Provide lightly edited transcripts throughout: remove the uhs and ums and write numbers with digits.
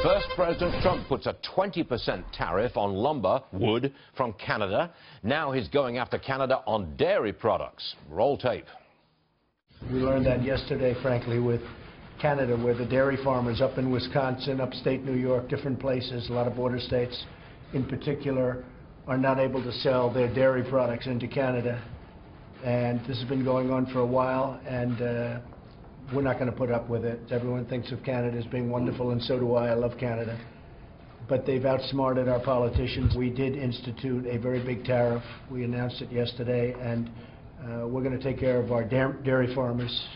First, President Trump puts a 20% tariff on lumber, wood, from Canada. Now he's going after Canada on dairy products. Roll tape. We learned that yesterday, frankly, with Canada, where the dairy farmers up in Wisconsin, upstate New York, different places, a lot of border states in particular, are not able to sell their dairy products into Canada. And this has been going on for a while, and we're not going to put up with it. Everyone thinks of Canada as being wonderful, and so do I. I love Canada. But they've outsmarted our politicians. We did institute a very big tariff. We announced it yesterday, and we're going to take care of our dairy farmers.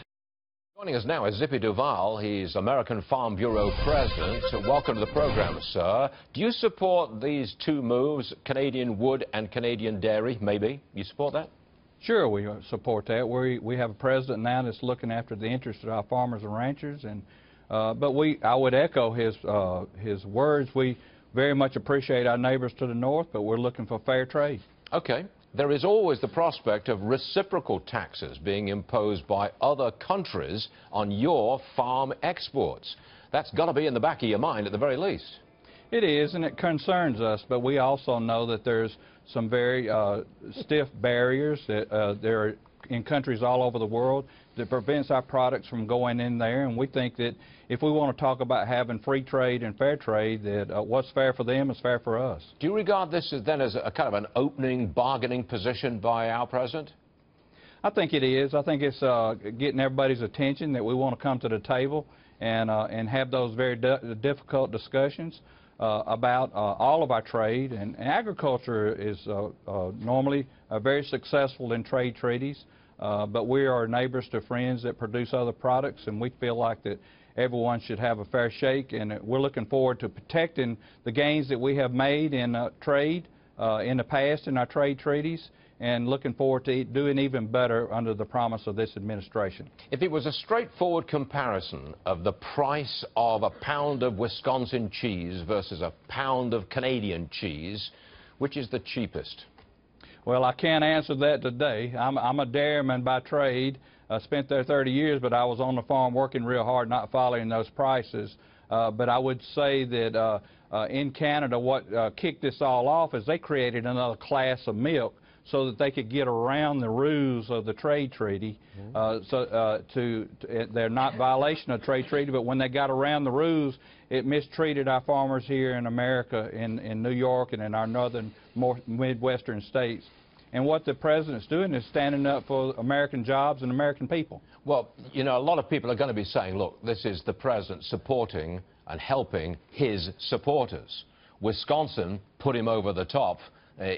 Joining us now is Zippy Duvall. He's American Farm Bureau President. So welcome to the program, sir. Do you support these two moves, Canadian wood and Canadian dairy, maybe? You support that? Sure, we support that. We have a president now that's looking after the interests of our farmers and ranchers, and but I would echo his words. We very much appreciate our neighbors to the north, but we're looking for fair trade. Okay. There is always the prospect of reciprocal taxes being imposed by other countries on your farm exports. That's got to be in the back of your mind at the very least. It is, and it concerns us, but we also know that there's some very stiff barriers that there are in countries all over the world that prevents our products from going in there, and we think that if we want to talk about having free trade and fair trade, that what's fair for them is fair for us. Do you regard this as then as a kind of an opening bargaining position by our president? I think it is. I think it's getting everybody's attention that we want to come to the table and have those very difficult discussions about all of our trade, and agriculture is normally very successful in trade treaties, but we are neighbors to friends that produce other products, and we feel like that everyone should have a fair shake, and we're looking forward to protecting the gains that we have made in trade in the past in our trade treaties, and looking forward to doing even better under the promise of this administration. If it was a straightforward comparison of the price of a pound of Wisconsin cheese versus a pound of Canadian cheese, which is the cheapest? Well, I can't answer that today. I'm a dairyman by trade. I spent there 30 years, but I was on the farm working real hard, not following those prices. But I would say that in Canada, what kicked this all off is they created another class of milk so that they could get around the rules of the trade treaty. They're not violation of trade treaty, but when they got around the rules, it mistreated our farmers here in America, in New York and in our northern, more Midwestern states. And what the president's doing is standing up for American jobs and American people. Well, you know, a lot of people are going to be saying, look, this is the president supporting and helping his supporters. Wisconsin put him over the top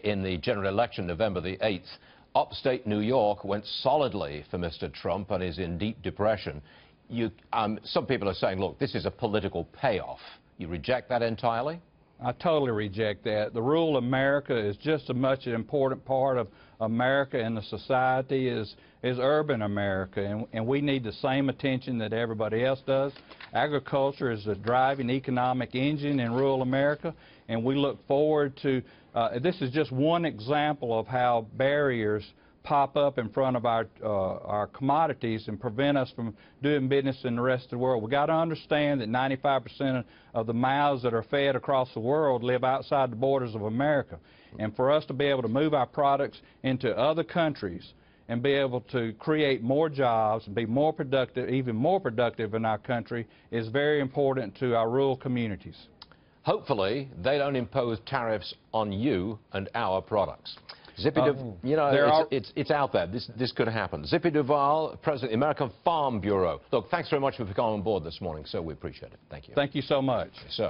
in the general election, November the 8th. Upstate New York went solidly for Mr. Trump and is in deep depression. Some people are saying, look, this is a political payoff. You reject that entirely? I totally reject that. The rural America is just as much an important part of America and the society as urban America, and we need the same attention that everybody else does. Agriculture is a driving economic engine in rural America, and we look forward to, this is just one example of how barriers pop up in front of our commodities and prevent us from doing business in the rest of the world. We've got to understand that 95% of the mouths that are fed across the world live outside the borders of America. And for us to be able to move our products into other countries and be able to create more jobs and be more productive, even more productive in our country, is very important to our rural communities. Hopefully, they don't impose tariffs on you and our products. Zippy, you know, it's out there. This could happen. Zippy Duvall, President of the American Farm Bureau. Look, thanks very much for coming on board this morning, sir. We appreciate it. Thank you. Thank you so much. Yes, sir.